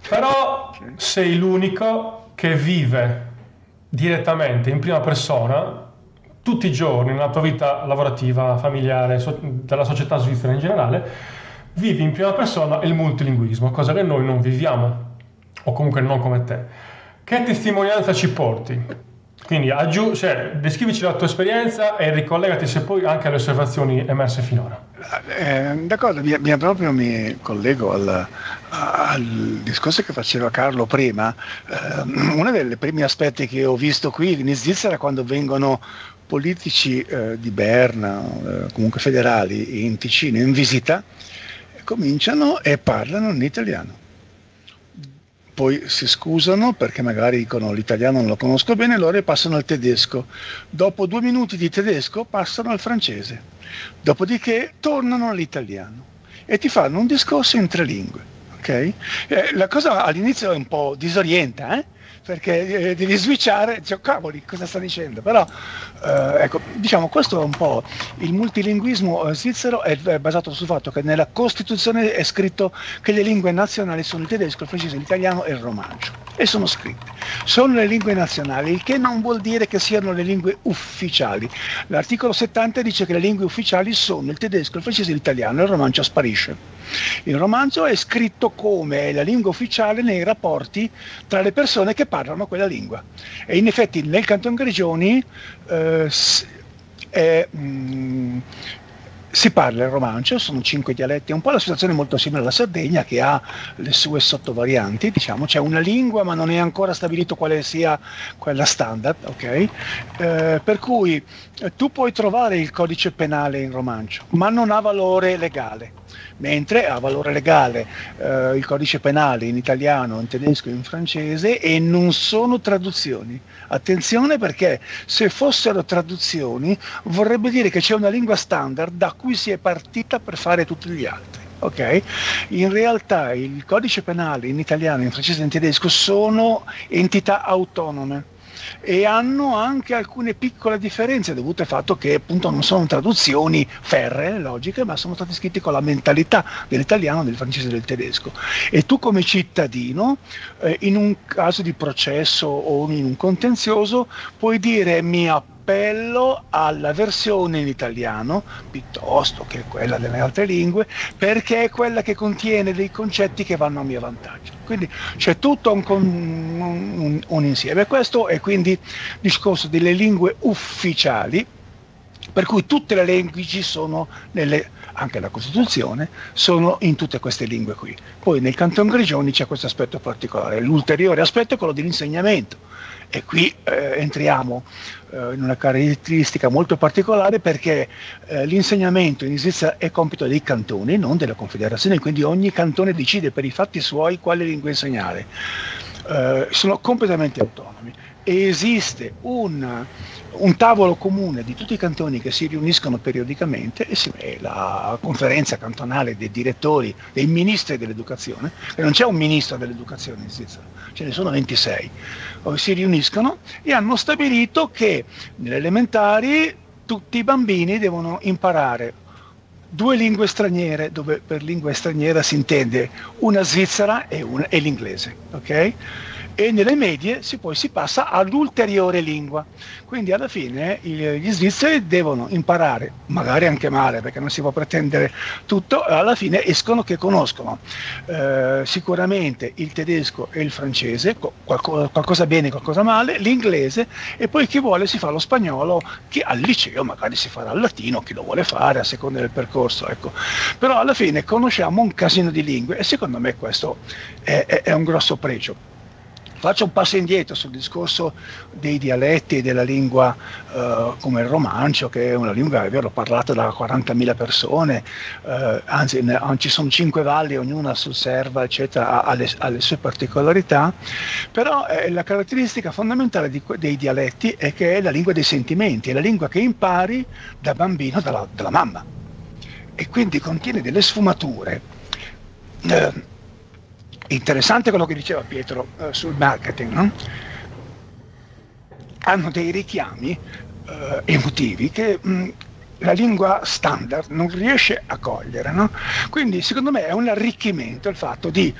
però sei l'unico che vive direttamente, in prima persona, tutti i giorni nella tua vita lavorativa, familiare, della società svizzera in generale, vivi in prima persona il multilinguismo, cosa che noi non viviamo, o comunque non come te. Che testimonianza ci porti? Quindi descrivici la tua esperienza e ricollegati se poi anche alle osservazioni emerse finora.
D'accordo, mi collego al discorso che faceva Carlo prima. Uno dei primi aspetti che ho visto qui in Svizzera, quando vengono politici di Berna, comunque federali, in Ticino in visita, cominciano e parlano in italiano. Poi si scusano perché magari dicono l'italiano non lo conosco bene, loro passano al tedesco. Dopo 2 minuti di tedesco passano al francese, dopodiché tornano all'italiano e ti fanno un discorso in 3 lingue. Okay? La cosa all'inizio è un po' disorienta, perché devi switchare, dici, cavoli, cosa sta dicendo? Però ecco, diciamo, questo è un po' il multilinguismo svizzero, è basato sul fatto che nella Costituzione è scritto che le lingue nazionali sono il tedesco, il francese, l'italiano e il romancio, e sono scritte. Sono le lingue nazionali, il che non vuol dire che siano le lingue ufficiali. L'articolo 70 dice che le lingue ufficiali sono il tedesco, il francese e l'italiano, e il romancio sparisce. Il romanzo è scritto come la lingua ufficiale nei rapporti tra le persone che parlano quella lingua, e in effetti nel Canton Grigioni si parla il romancio, sono 5 dialetti, è un po' la situazione molto simile alla Sardegna, che ha le sue sottovarianti, diciamo, c'è una lingua ma non è ancora stabilito quale sia quella standard, ok? Per cui tu puoi trovare il codice penale in romancio, ma non ha valore legale, mentre ha valore legale il codice penale in italiano, in tedesco e in francese, e non sono traduzioni. Attenzione, perché se fossero traduzioni vorrebbe dire che c'è una lingua standard da cui si è partita per fare tutti gli altri. Okay? In realtà il codice penale in italiano, in francese e in tedesco sono entità autonome e hanno anche alcune piccole differenze dovute al fatto che appunto non sono traduzioni ferree, logiche, ma sono stati scritti con la mentalità dell'italiano, del francese e del tedesco. E tu come cittadino, in un caso di processo o in un contenzioso, puoi dire mi appello alla versione in italiano piuttosto che quella delle altre lingue, perché è quella che contiene dei concetti che vanno a mio vantaggio. Quindi c'è tutto un insieme. Questo è quindi il discorso delle lingue ufficiali, per cui tutte le lingue sono anche la Costituzione, sono in tutte queste lingue qui. Poi nel Canton Grigioni c'è questo aspetto particolare. L'ulteriore aspetto è quello dell'insegnamento, e qui entriamo in una caratteristica molto particolare, perché l'insegnamento in Svizzera è compito dei cantoni, non della Confederazione, quindi ogni cantone decide per i fatti suoi quale lingua insegnare. Sono completamente autonomi. E esiste un tavolo comune di tutti i cantoni che si riuniscono periodicamente, e la conferenza cantonale dei direttori, dei ministri dell'educazione, e non c'è un ministro dell'educazione in Svizzera, ce ne sono 26, si riuniscono e hanno stabilito che nelle elementari tutti i bambini devono imparare 2 lingue straniere, dove per lingua straniera si intende una svizzera e l'inglese, ok? E nelle medie poi si passa all'ulteriore lingua. Quindi alla fine gli svizzeri devono imparare, magari anche male, perché non si può pretendere tutto, alla fine escono che conoscono sicuramente il tedesco e il francese, qualcosa bene, qualcosa male, l'inglese, e poi chi vuole si fa lo spagnolo, che al liceo magari si farà il latino, chi lo vuole fare a seconda del percorso, ecco. Però alla fine conosciamo un casino di lingue, e secondo me questo è un grosso pregio. Faccio un passo indietro sul discorso dei dialetti e della lingua come il romancio, che è una lingua, è vero, parlata da 40.000 persone, anzi ci sono 5 valli, ognuna sul serva, eccetera, ha le sue particolarità, però la caratteristica fondamentale dei dialetti è che è la lingua dei sentimenti, è la lingua che impari da bambino dalla mamma, e quindi contiene delle sfumature. Interessante quello che diceva Pietro sul marketing, no? Hanno dei richiami emotivi che la lingua standard non riesce a cogliere, no? Quindi secondo me è un arricchimento il fatto che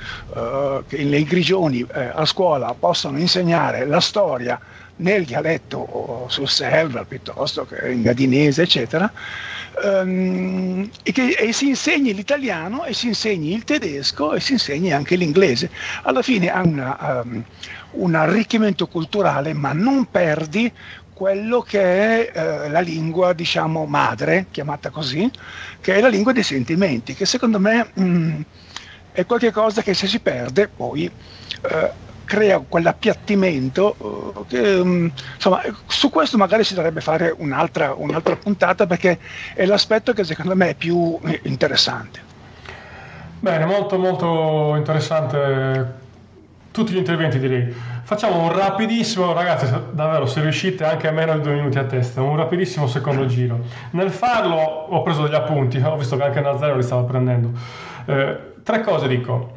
i grigioni a scuola possano insegnare la storia nel dialetto o sul server piuttosto che in gadinese, eccetera, e si insegni l'italiano, e si insegni il tedesco, e si insegni anche l'inglese. Alla fine ha un arricchimento culturale, ma non perdi quello che è la lingua, diciamo, madre, chiamata così, che è la lingua dei sentimenti, che secondo me è qualcosa che, se si perde, poi crea quell'appiattimento che, insomma, su questo magari si dovrebbe fare un'altra puntata, perché è l'aspetto che secondo me è più interessante.
Bene, molto molto interessante tutti gli interventi, direi. Facciamo un rapidissimo, ragazzi, davvero, se riuscite anche a meno di 2 minuti a testa, un rapidissimo secondo giro. Nel farlo ho preso degli appunti, ho visto che anche Nazareno li stava prendendo. 3 cose dico.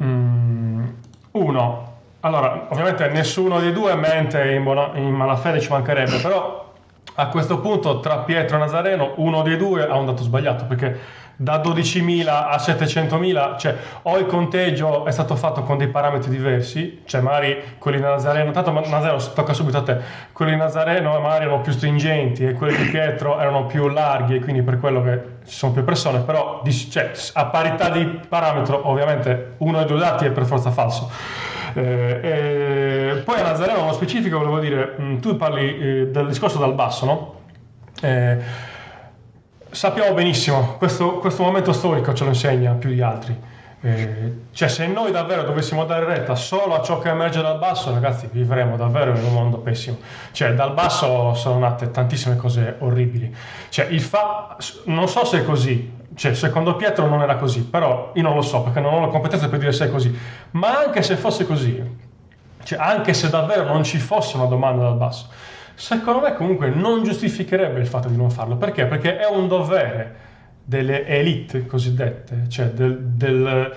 1. Allora, ovviamente nessuno dei due mente in malafede, ci mancherebbe, però a questo punto tra Pietro e Nazareno uno dei due ha un dato sbagliato, perché da 12.000 a 700.000, cioè o il conteggio è stato fatto con dei parametri diversi, cioè magari quelli di Nazareno, tanto Nazareno tocca subito a te, quelli di Nazareno magari erano più stringenti e quelli di Pietro erano più larghi, e quindi per quello che ci sono più persone, però cioè, a parità di parametro ovviamente uno dei due dati è per forza falso. Poi a Nazareno nello specifico volevo dire, tu parli del discorso dal basso, no? Sappiamo benissimo, questo momento storico ce lo insegna più di altri. Cioè, se noi davvero dovessimo dare retta solo a ciò che emerge dal basso, ragazzi, vivremo davvero in un mondo pessimo. Cioè, dal basso sono nate tantissime cose orribili. Cioè, non so se è così. Cioè, secondo Pietro non era così, però io non lo so, perché non ho la competenza per dire se è così. Ma anche se fosse così, cioè anche se davvero non ci fosse una domanda dal basso, secondo me comunque non giustificherebbe il fatto di non farlo. Perché? Perché è un dovere delle elite cosiddette, cioè della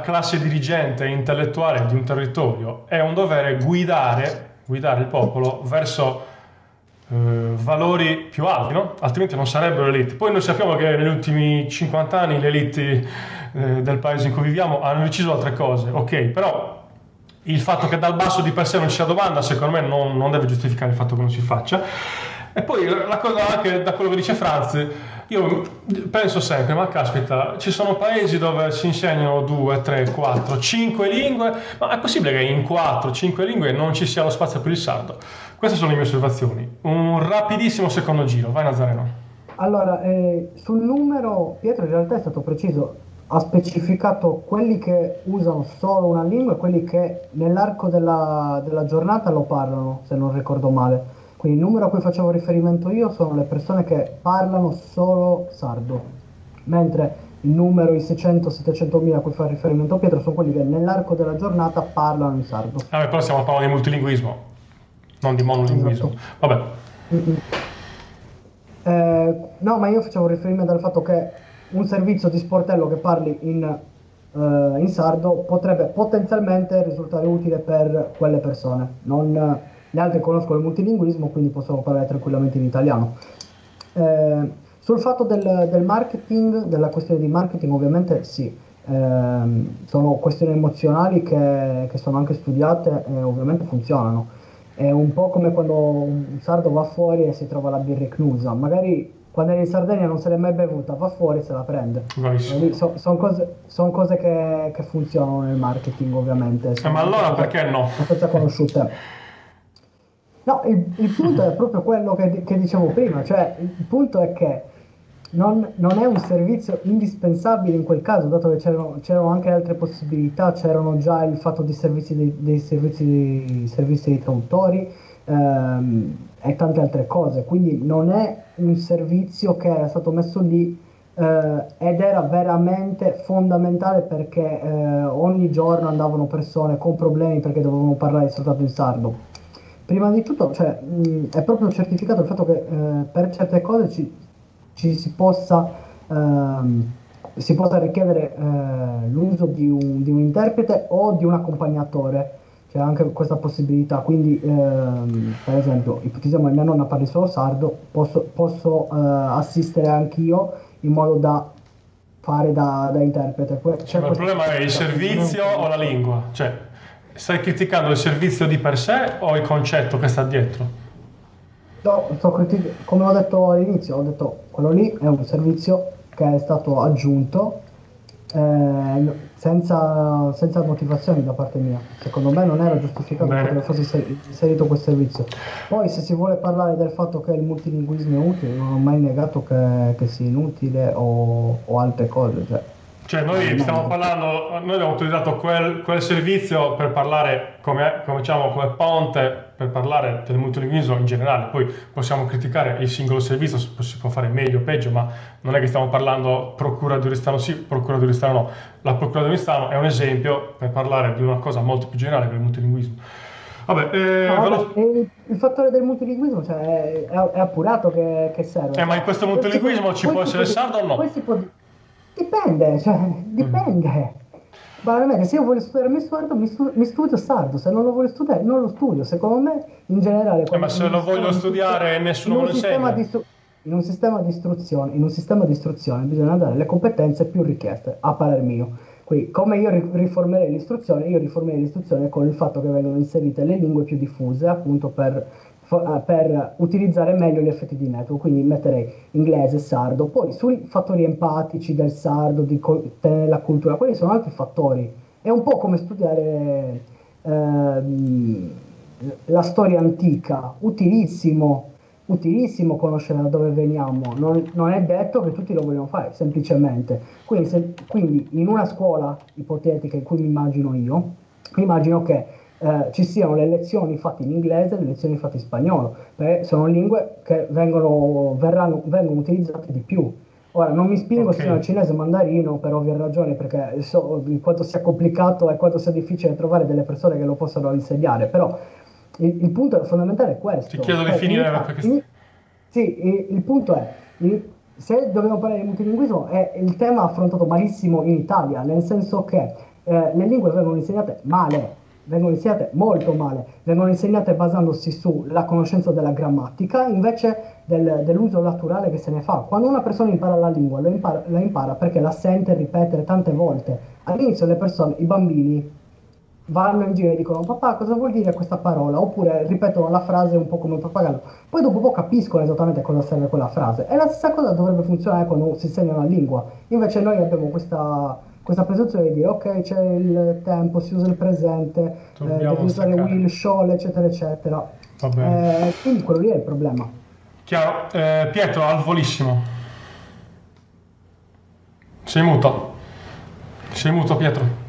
classe dirigente e intellettuale di un territorio, è un dovere guidare il popolo verso valori più alti, no? Altrimenti non sarebbero elite. Poi noi sappiamo che negli ultimi 50 anni le elite del paese in cui viviamo hanno deciso altre cose, ok, però il fatto che dal basso di per sé non ci sia domanda, secondo me non deve giustificare il fatto che non si faccia. E poi la cosa, anche da quello che dice Franz, io penso sempre, ma caspita, ci sono paesi dove si insegnano 2, 3, 4, 5 lingue, ma è possibile che in 4, 5 lingue non ci sia lo spazio per il sardo? Queste sono le mie osservazioni. Un rapidissimo secondo giro, vai Nazareno.
Allora, sul numero, Pietro in realtà è stato preciso, ha specificato quelli che usano solo una lingua e quelli che nell'arco della giornata lo parlano, se non ricordo male. Quindi il numero a cui facevo riferimento io sono le persone che parlano solo sardo, mentre il numero, i 600-700 mila a cui fa riferimento Pietro, sono quelli che nell'arco della giornata parlano in sardo.
Però stiamo parlando di multilinguismo, non di monolinguismo.
Esatto.
Vabbè.
No, ma io facevo riferimento al fatto che un servizio di sportello che parli in sardo potrebbe potenzialmente risultare utile per quelle persone. Gli altri conoscono il multilinguismo, quindi possono parlare tranquillamente in italiano. Sul fatto del marketing, della questione di marketing, ovviamente sì, sono questioni emozionali che sono anche studiate e ovviamente funzionano. È un po' come quando un sardo va fuori e si trova la birra Knusa, magari quando è in Sardegna non se l'è mai bevuta, va fuori e se la prende. Sono cose che funzionano nel marketing, ovviamente.
Ma allora perché no?
Sono cose conosciute. No, il punto è proprio quello che dicevo prima, cioè il punto è che non è un servizio indispensabile in quel caso, dato che c'erano anche altre possibilità, c'erano già il fatto di servizi dei traduttori, e tante altre cose, quindi non è un servizio che era stato messo lì ed era veramente fondamentale perché ogni giorno andavano persone con problemi perché dovevano parlare soltanto in sardo. Prima di tutto, cioè, è proprio certificato il fatto che per certe cose si possa richiedere l'uso di un interprete o di un accompagnatore. C'è anche questa possibilità, quindi per esempio, ipotizziamo che mia nonna parli solo sardo, posso assistere anch'io in modo da fare da interprete.
Ma il problema è il servizio o la lingua? Cioè, stai criticando il servizio di per sé o il concetto che sta dietro?
No, come ho detto all'inizio, ho detto quello lì è un servizio che è stato aggiunto senza motivazioni da parte mia. Secondo me non era giustificato che fosse inserito quel servizio. Poi se si vuole parlare del fatto che il multilinguismo è utile, non ho mai negato che sia inutile o altre cose.
Cioè noi stiamo parlando, noi abbiamo utilizzato quel servizio per parlare come ponte, per parlare del multilinguismo in generale, poi possiamo criticare il singolo servizio, si può fare meglio o peggio, ma non è che stiamo parlando procura di Oristano sì, procura di Oristano no. La procura di Oristano è un esempio per parlare di una cosa molto più generale che il multilinguismo.
Il fattore del multilinguismo, cioè, è appurato che serve.
Ma in questo multilinguismo ci può essere il sardo o no?
Dipende. Veramente, se io voglio studiare il sardo, mi studio sardo, se non lo voglio studiare, non lo studio. Secondo me, in generale...
ma se lo voglio studiare nessuno me lo insegna.
In un sistema di istruzione bisogna dare le competenze più richieste, a parer mio. Quindi, come io riformerei l'istruzione con il fatto che vengono inserite le lingue più diffuse, appunto per utilizzare meglio gli effetti di network, quindi metterei inglese, sardo, poi sui fattori empatici del sardo, di tenere la cultura, quelli sono altri fattori. È un po' come studiare la storia antica, utilissimo conoscere da dove veniamo, non è detto che tutti lo vogliono fare, semplicemente. Quindi in una scuola ipotetica in cui mi immagino che ci siano le lezioni fatte in inglese e le lezioni fatte in spagnolo, perché sono lingue che vengono utilizzate di più. Ora, non mi spingo sia al cinese mandarino per ovvie ragioni, perché so quanto sia complicato e quanto sia difficile trovare delle persone che lo possano insegnare, però il punto fondamentale è questo.
Ti chiedo di finire perché...
Sì, il punto è, se dobbiamo parlare di multilinguismo, è il tema affrontato malissimo in Italia, nel senso che le lingue vengono insegnate male, vengono insegnate molto male, vengono insegnate basandosi sulla conoscenza della grammatica invece dell'uso naturale che se ne fa. Quando una persona impara la lingua, la impara perché la sente ripetere tante volte. All'inizio i bambini vanno in giro e dicono papà cosa vuol dire questa parola, oppure ripetono la frase un po' come un pappagallo, poi dopo un po' capiscono esattamente a cosa serve quella frase, e la stessa cosa dovrebbe funzionare quando si insegna una lingua. Invece noi abbiamo questa presunzione di dire ok, c'è il tempo, si usa il presente, devi usare will, shall, eccetera eccetera. Quindi quello lì è il problema.
Chiaro. Pietro, al volissimo, sei muto Pietro.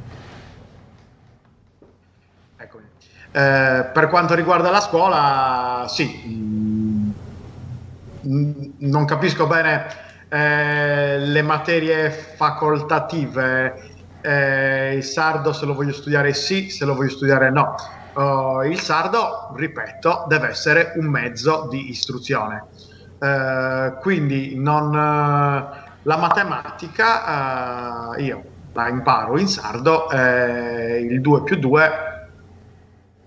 Per quanto riguarda la scuola, sì, non capisco bene le materie facoltative. Il sardo se lo voglio studiare sì, se lo voglio studiare no. Il sardo, ripeto, deve essere un mezzo di istruzione. Quindi la matematica io la imparo in sardo, il 2 più 2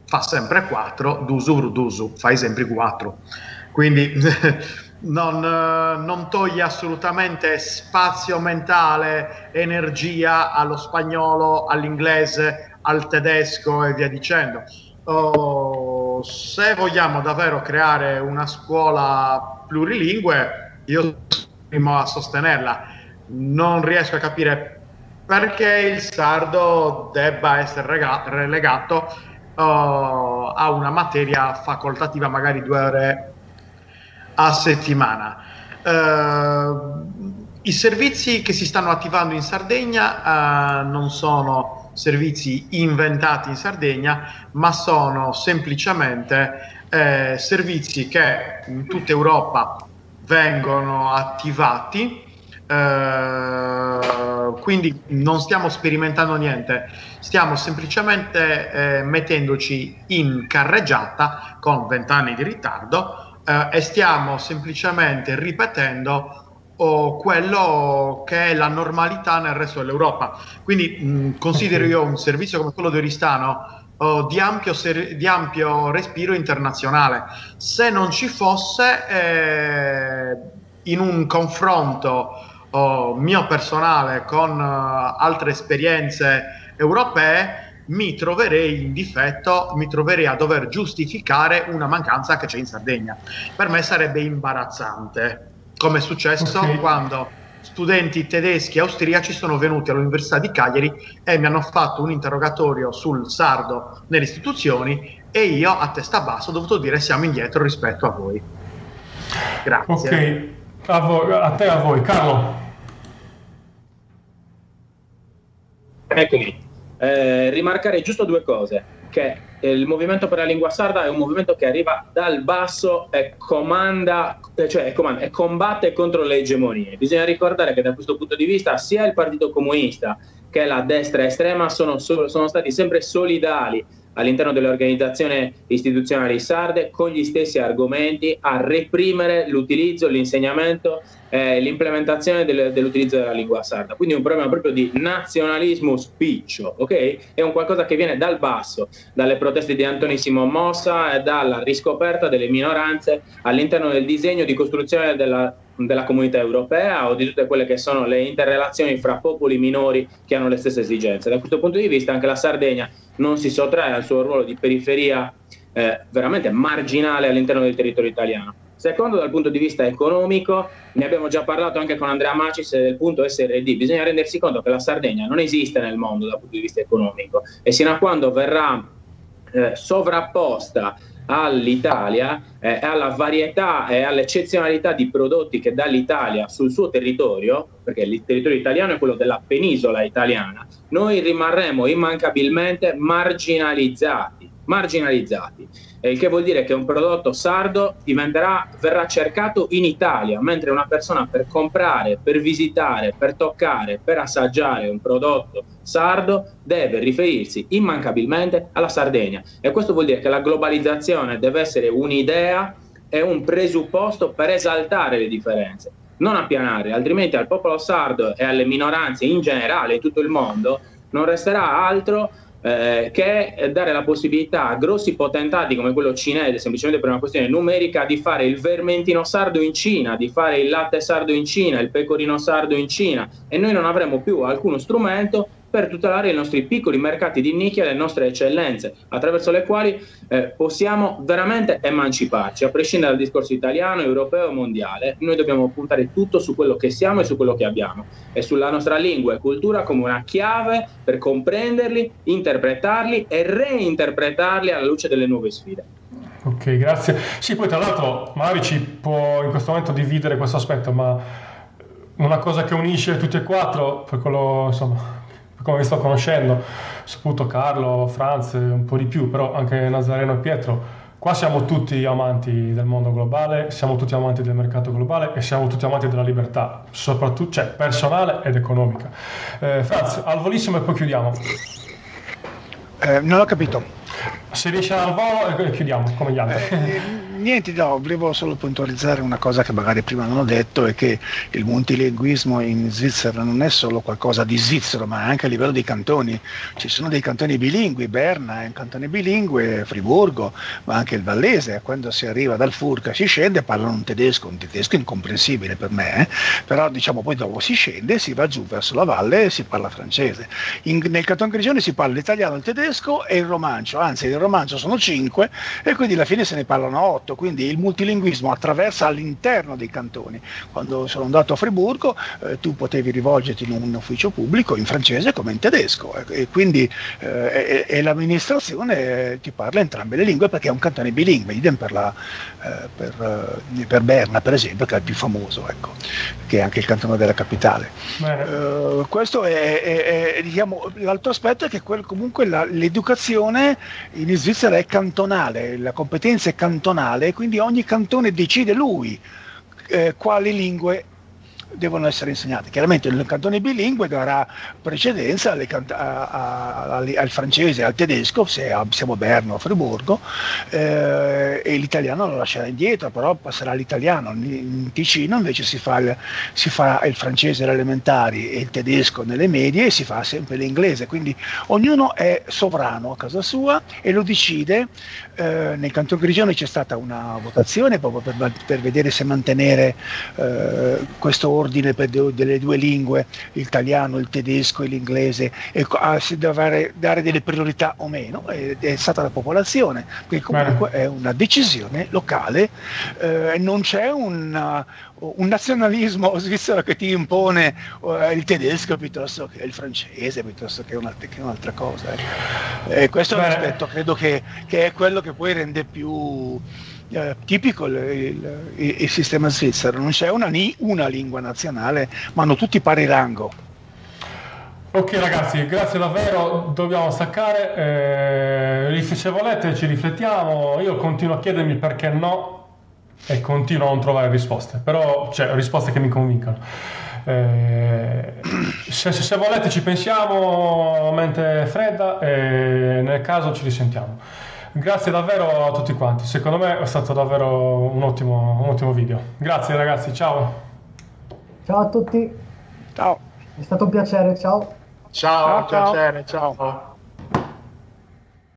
fa sempre 4, dusu vrudusu, fai sempre 4. Quindi non toglie assolutamente spazio mentale, energia allo spagnolo, all'inglese, al tedesco e via dicendo. Se vogliamo davvero creare una scuola plurilingue, io sono il primo a sostenerla. Non riesco a capire perché il sardo debba essere relegato a una materia facoltativa, magari 2 ore a settimana. I servizi che si stanno attivando in Sardegna non sono servizi inventati in Sardegna, ma sono semplicemente servizi che in tutta Europa vengono attivati, quindi non stiamo sperimentando niente, stiamo semplicemente mettendoci in carreggiata con 20 anni di ritardo e stiamo semplicemente ripetendo quello che è la normalità nel resto dell'Europa. Quindi considero io un servizio come quello di Oristano di ampio respiro internazionale. Se non ci fosse, in un confronto mio personale con altre esperienze europee, mi troverei in difetto, mi troverei a dover giustificare una mancanza che c'è in Sardegna. Per me sarebbe imbarazzante, come è successo quando studenti tedeschi e austriaci sono venuti all'Università di Cagliari e mi hanno fatto un interrogatorio sul sardo nelle istituzioni e io a testa bassa ho dovuto dire siamo indietro rispetto a voi. Grazie.
Ok, a voi. Carlo.
Eccomi. Rimarcare giusto due cose, che il movimento per la lingua sarda è un movimento che arriva dal basso e combatte contro le egemonie. Bisogna ricordare che da questo punto di vista sia il Partito Comunista che la destra estrema sono stati sempre solidali all'interno delle organizzazioni istituzionali sarde con gli stessi argomenti a reprimere l'utilizzo, l'insegnamento l'implementazione dell'utilizzo della lingua sarda. Quindi è un problema proprio di nazionalismo spiccio, ok? È un qualcosa che viene dal basso, dalle proteste di Antonissimo Mossa e dalla riscoperta delle minoranze all'interno del disegno di costruzione della comunità europea o di tutte quelle che sono le interrelazioni fra popoli minori che hanno le stesse esigenze. Da questo punto di vista anche la Sardegna non si sottrae al suo ruolo di periferia veramente marginale all'interno del territorio italiano. Secondo, dal punto di vista economico, ne abbiamo già parlato anche con Andrea Macis del punto SRD, bisogna rendersi conto che la Sardegna non esiste nel mondo dal punto di vista economico e sino a quando verrà sovrapposta all'Italia alla varietà e all'eccezionalità di prodotti che dà l'Italia sul suo territorio, perché il territorio italiano è quello della penisola italiana, noi rimarremo immancabilmente marginalizzati, il che vuol dire che un prodotto sardo verrà cercato in Italia, mentre una persona per comprare, per visitare, per toccare, per assaggiare un prodotto sardo deve riferirsi immancabilmente alla Sardegna. E questo vuol dire che la globalizzazione deve essere un'idea e un presupposto per esaltare le differenze, non appianarle, altrimenti al popolo sardo e alle minoranze in generale in tutto il mondo non resterà altro che dare la possibilità a grossi potentati come quello cinese, semplicemente per una questione numerica, di fare il vermentino sardo in Cina, di fare il latte sardo in Cina, il pecorino sardo in Cina, e noi non avremo più alcuno strumento per tutelare i nostri piccoli mercati di nicchia e le nostre eccellenze, attraverso le quali possiamo veramente emanciparci, a prescindere dal discorso italiano, europeo e mondiale. Noi dobbiamo puntare tutto su quello che siamo e su quello che abbiamo, e sulla nostra lingua e cultura come una chiave per comprenderli, interpretarli e reinterpretarli alla luce delle nuove sfide.
Ok, grazie. Sì, poi tra l'altro magari ci può in questo momento dividere questo aspetto, ma una cosa che unisce tutti e quattro, per quello, insomma, come vi sto conoscendo, soprattutto Carlo, Franz, un po' di più, però anche Nazareno e Pietro, qua siamo tutti amanti del mondo globale, siamo tutti amanti del mercato globale e siamo tutti amanti della libertà, soprattutto, cioè personale ed economica. Franz, al volissimo e poi chiudiamo.
Non ho capito.
Se riesce al volo e chiudiamo come gli altri.
Niente, no, volevo solo puntualizzare una cosa che magari prima non ho detto, è che il multilinguismo in Svizzera non è solo qualcosa di svizzero, ma anche a livello di cantoni. Ci sono dei cantoni bilingui, Berna è un cantone bilingue, Friburgo, ma anche il vallese. Quando si arriva dal Furka si scende, parlano un tedesco incomprensibile per me, però diciamo poi dopo si scende, si va giù verso la valle e si parla francese. Nel Canton Grigione si parla l'italiano, il tedesco e il romancio, anzi il romancio sono 5 e quindi alla fine se ne parlano 8, aperto, quindi il multilinguismo attraversa all'interno dei cantoni. Quando sono andato a Friburgo tu potevi rivolgerti in un ufficio pubblico in francese come in tedesco, e quindi l'amministrazione ti parla entrambe le lingue perché è un cantone bilingue, idem per Berna per esempio, che è il più famoso, ecco, che è anche il cantone della capitale. Questo è diciamo, l'altro aspetto è che comunque l'educazione in Svizzera è cantonale, la competenza è cantonale, quindi ogni cantone decide lui quali lingue devono essere insegnate. Chiaramente il cantone bilingue darà precedenza al francese e al tedesco, se siamo a Berna o a Friburgo, e l'italiano lo lascerà indietro, però passerà all'italiano. In Ticino invece si fa il francese alle elementari e il tedesco nelle medie, e si fa sempre l'inglese, quindi ognuno è sovrano a casa sua e lo decide. Nel Canton Grigione c'è stata una votazione proprio per vedere se mantenere questo ordine delle due lingue, l'italiano, il tedesco e l'inglese, e se deve dare delle priorità o meno, è stata la popolazione, perché comunque è una decisione locale, non c'è un nazionalismo svizzero che ti impone il tedesco piuttosto che il francese, piuttosto che un'altra cosa. Questo è un aspetto, credo che è quello che poi rende più tipico il sistema svizzero. Non c'è una lingua nazionale, ma hanno tutti pari rango.
Ok ragazzi, grazie davvero, dobbiamo staccare, se volete ci riflettiamo, io continuo a chiedermi perché no e continuo a non trovare risposte, però risposte che mi convincano. Se volete ci pensiamo a mente fredda e nel caso ci risentiamo. Grazie davvero a tutti quanti, secondo me è stato davvero un ottimo video. Grazie ragazzi, ciao.
Ciao a tutti.
Ciao.
È stato un piacere, ciao.
Ciao, piacere, ciao.